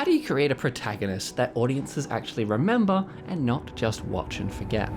How do you create a protagonist that audiences actually remember and not just watch and forget?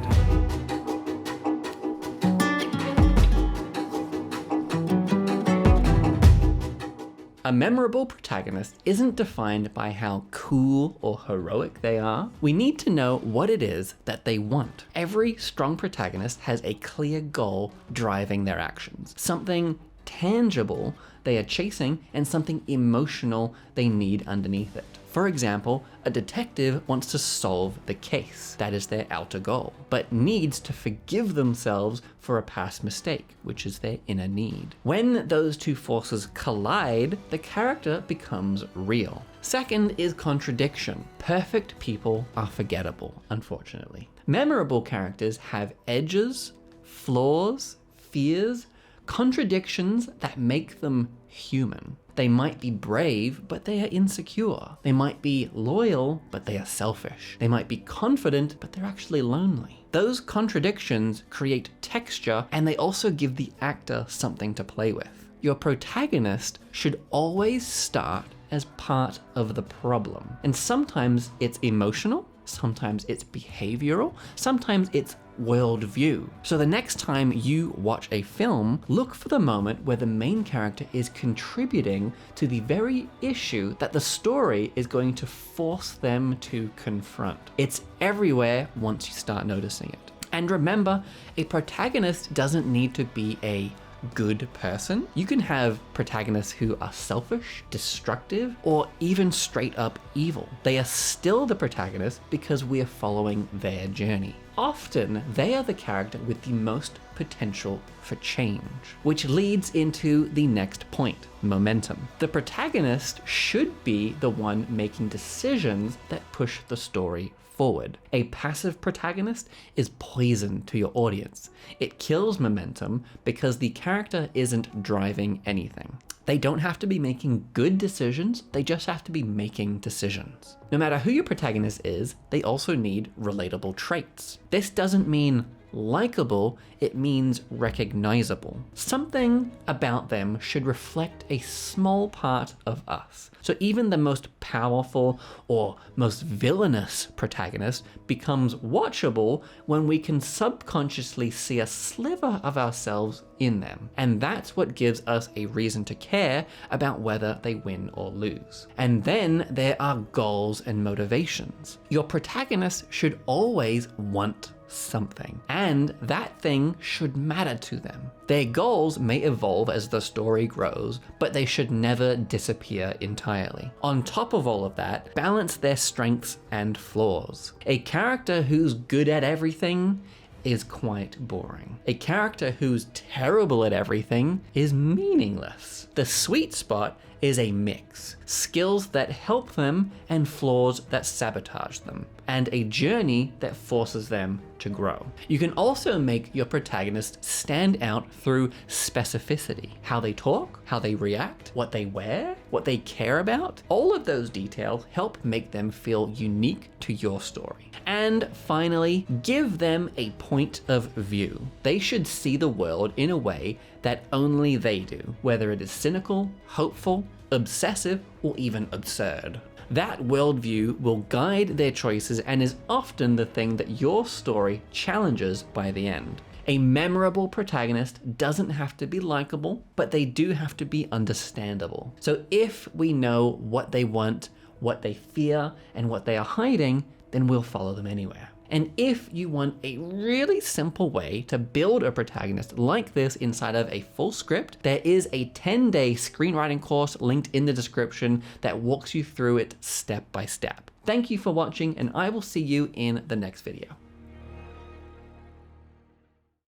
A memorable protagonist isn't defined by how cool or heroic they are. We need to know what it is that they want. Every strong protagonist has a clear goal driving their actions. Something tangible they are chasing and something emotional they need underneath it. For example, a detective wants to solve the case. That is their outer goal, but needs to forgive themselves for a past mistake, which is their inner need. When those two forces collide, the character becomes real. Second is contradiction. Perfect people are forgettable, unfortunately. Memorable characters have edges, flaws, fears, contradictions that make them human. They might be brave, but they are insecure. They might be loyal, but they are selfish. They might be confident, but they're actually lonely. Those contradictions create texture, and they also give the actor something to play with. Your protagonist should always start as part of the problem. And sometimes it's emotional, sometimes it's behavioral, sometimes it's worldview. So the next time you watch a film, look for the moment where the main character is contributing to the very issue that the story is going to force them to confront. It's everywhere once you start noticing it. And remember, a protagonist doesn't need to be a good person. You can have protagonists who are selfish, destructive, or even straight up evil. They are still the protagonist because we are following their journey. Often, they are the character with the most potential for change, which leads into the next point, momentum. The protagonist should be the one making decisions that push the story forward. A passive protagonist is poison to your audience. It kills momentum because the character isn't driving anything. They don't have to be making good decisions, they just have to be making decisions. No matter who your protagonist is, they also need relatable traits. This doesn't mean likable, it means recognizable. Something about them should reflect a small part of us. So even the most powerful or most villainous protagonist becomes watchable when we can subconsciously see a sliver of ourselves in them. And that's what gives us a reason to care about whether they win or lose. And then there are goals and motivations. Your protagonist should always want something, and that thing should matter to them. Their goals may evolve as the story grows, but they should never disappear entirely. On top of all of that, balance their strengths and flaws. A character who's good at everything is quite boring. A character who's terrible at everything is meaningless. The sweet spot is a mix. Skills that help them and flaws that sabotage them, and a journey that forces them to grow. You can also make your protagonist stand out through specificity. How they talk, how they react, what they wear, what they care about. All of those details help make them feel unique to your story. And finally, give them a point of view. They should see the world in a way that only they do, whether it is cynical, hopeful, obsessive, or even absurd. That worldview will guide their choices and is often the thing that your story challenges by the end. A memorable protagonist doesn't have to be likable, but they do have to be understandable. So if we know what they want, what they fear, and what they are hiding, then we'll follow them anywhere. And if you want a really simple way to build a protagonist like this inside of a full script, there is a 10-day screenwriting course linked in the description that walks you through it step by step. Thank you for watching, and I will see you in the next video.